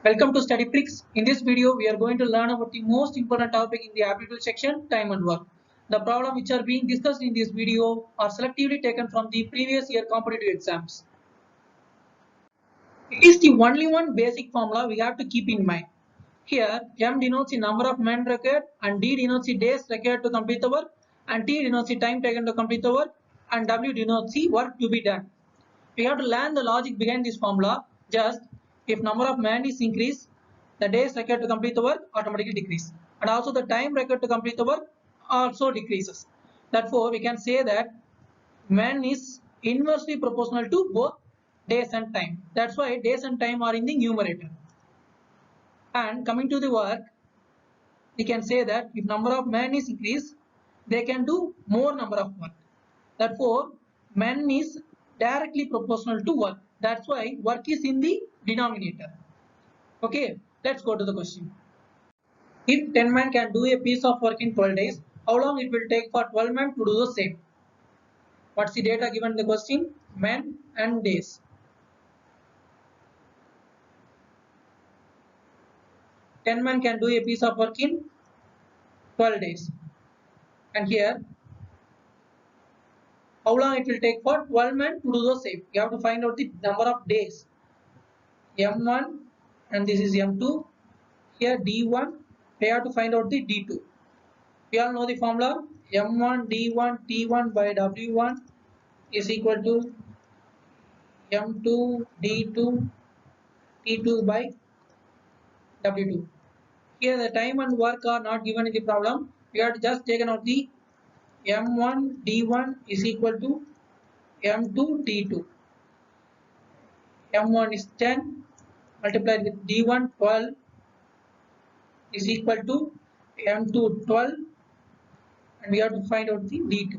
Welcome to Study Tricks. In this video, we are going to learn about the most important topic in the aptitude section, time and work. The problems which are being discussed in this video are selectively taken from the previous year competitive exams. It is the only one basic formula we have to keep in mind. Here, M denotes the number of men required, and D denotes the days required to complete the work, and T denotes the time taken to complete the work, and W denotes the work to be done. We have to learn the logic behind this formula. Just if number of men is increased, the days required to complete the work automatically decrease, and also the time required to complete the work also decreases. Therefore, we can say that men is inversely proportional to both days and time. That's why days and time are in the numerator. And coming to the work, we can say that if number of men is increased, they can do more number of work. Therefore, men is directly proportional to work. That's why work is in the denominator. Okay, let's go to the question. If 10 men can do a piece of work in 12 days, how long it will take for 12 men to do the same? What's the data given in the question? Men and days. 10 men can do a piece of work in 12 days. And here, how long it will take for 12 men to do the same? You have to find out the number of days. M1 and this is M2. Here D1, we have to find out the D2. We all know the formula. M1 D1 T1 by W1 is equal to M2 D2 T2 by W2. Here the time and work are not given in the problem. We have to just taken out the M1 D1 is equal to M2 D2. M1 is 10 multiplied with D1 12 is equal to M2 12, and we have to find out the D2.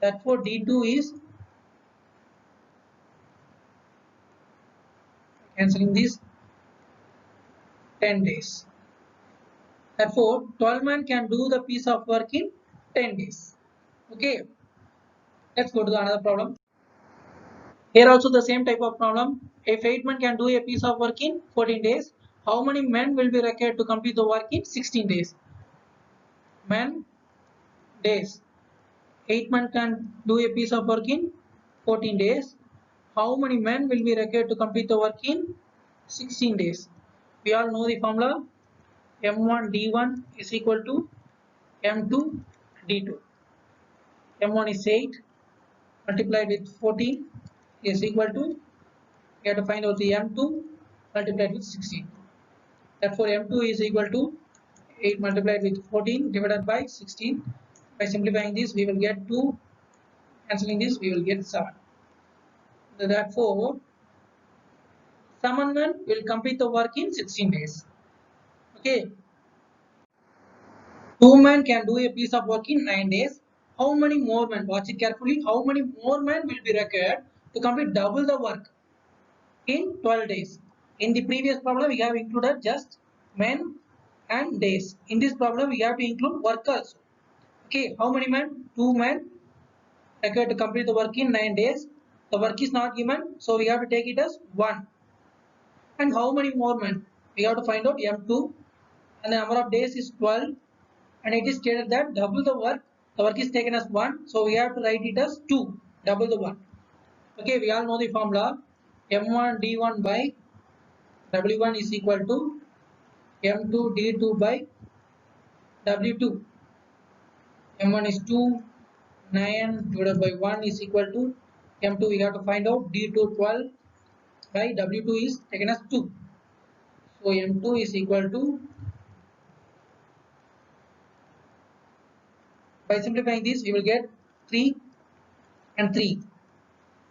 Therefore, D2 is, cancelling this, 10 days. Therefore, 12 men can do the piece of work in 10 days. Okay, let's go to the another problem. Here also the same type of problem. If 8 men can do a piece of work in 14 days, how many men will be required to complete the work in 16 days? Men, days. 8 men can do a piece of work in 14 days. How many men will be required to complete the work in 16 days? We all know the formula. M1 D1 is equal to M2 D2. M1 is 8 multiplied with 14 is equal to, we have to find out the M2 multiplied with 16. Therefore, M2 is equal to 8 multiplied with 14 divided by 16. By simplifying this, we will get 2. Cancelling this, we will get 7. Therefore, 7 men will complete the work in 16 days. Okay. 2 men can do a piece of work in 9 days. How many more men? Watch it carefully. How many more men will be required to complete double the work in 12 days? In the previous problem, we have included just men and days. In this problem, we have to include work also. Okay, how many men? 2 men required to complete the work in 9 days. The work is not given, so we have to take it as 1. And how many more men? We have to find out M2, and the number of days is 12, and it is stated that double the work is taken as 1, so we have to write it as 2, double the work. Okay, we all know the formula. M1 D1 by W1 is equal to M2 D2 by W2. M1 is 2, 9 divided by 1 is equal to M2, we have to find out D2 12 by W2 is taken as 2. So M2 is equal to, by simplifying this, we will get 3 and 3.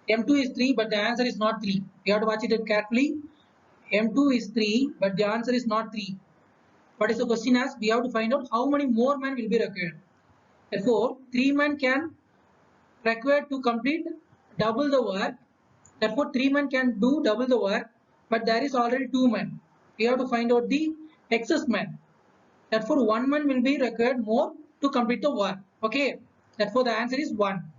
M2 is 3, but the answer is not 3. You have to watch it carefully. M2 is 3, but the answer is not 3. What is the question as? We have to find out how many more men will be required. Therefore, 3 men can required to complete double the work. Therefore, 3 men can do double the work, but there is already 2 men. We have to find out the excess men. Therefore, 1 man will be required more to complete the work. Okay. Therefore, the answer is 1.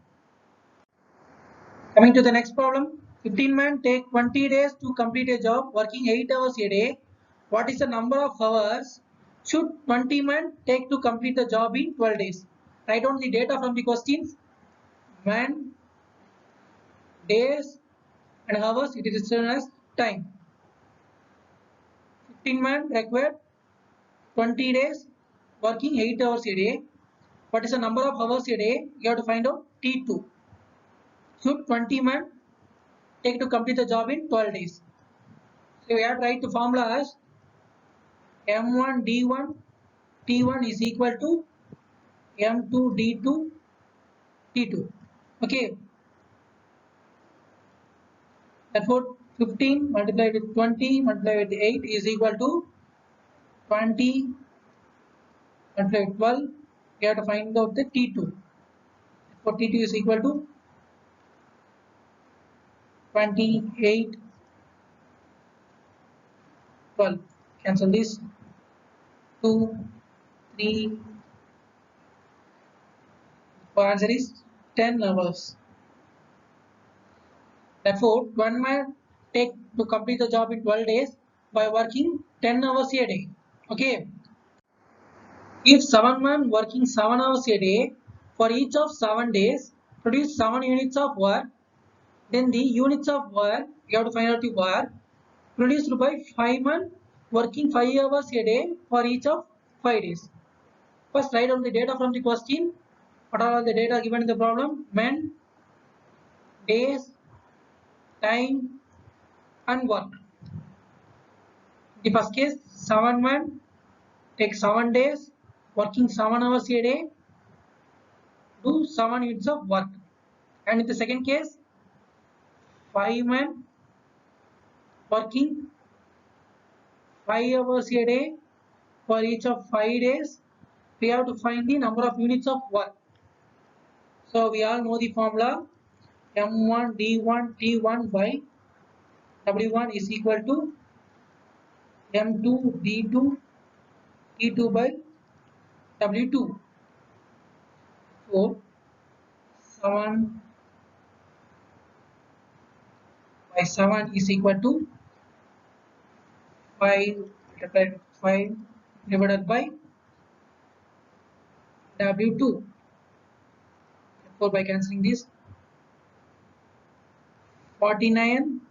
Coming to the next problem. 15 men take 20 days to complete a job working 8 hours a day. What is the number of hours should 20 men take to complete the job in 12 days? Write down the data from the questions. Men, days and hours, it is written as time. 15 men required 20 days working 8 hours a day. What is the number of hours a day? You have to find out T2. Should 20 men take to complete the job in 12 days? So we have to write the formula as M1 D1 T1 is equal to M2 D2 T2. Okay. Therefore, 15 multiplied with 20 multiplied with 8 is equal to 20 multiplied with 12. We have to find out the T2. For T2 is equal to 28, 12. Cancel this. 2, 3. The answer is 10 hours. Therefore, one man take to complete the job in 12 days by working 10 hours a day. Okay. If 7 men working 7 hours a day for each of 7 days produce 7 units of work, then the units of work, you have to find out the work produced by 5 men working 5 hours a day for each of 5 days. First, write down the data from the question. What are all the data given in the problem? Men, days, time, and work. The first case, 7 men take 7 days, working 7 hours a day, do 7 units of work. And in the second case, 5 men working 5 hours a day for each of 5 days. We have to find the number of units of work. So we all know the formula. M1 D1 T1 by W1 is equal to M2 D2 T2 by W2. So 7 by 7 is equal to 5 divided by W2. Therefore, by cancelling this, 49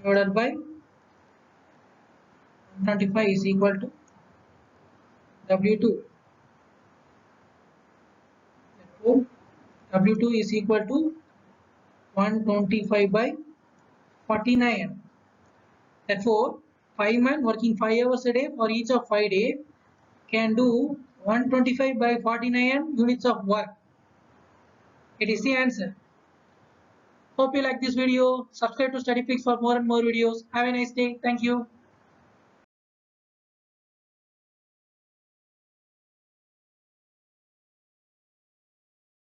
divided by 125 is equal to W2. Therefore, W2 is equal to 125 by 49. Therefore, 5 men working 5 hours a day for each of 5 days can do 125 by 49 units of work. It is the answer. Hope you like this video. Subscribe to StudyFlix for more and more videos. Have a nice day. Thank you.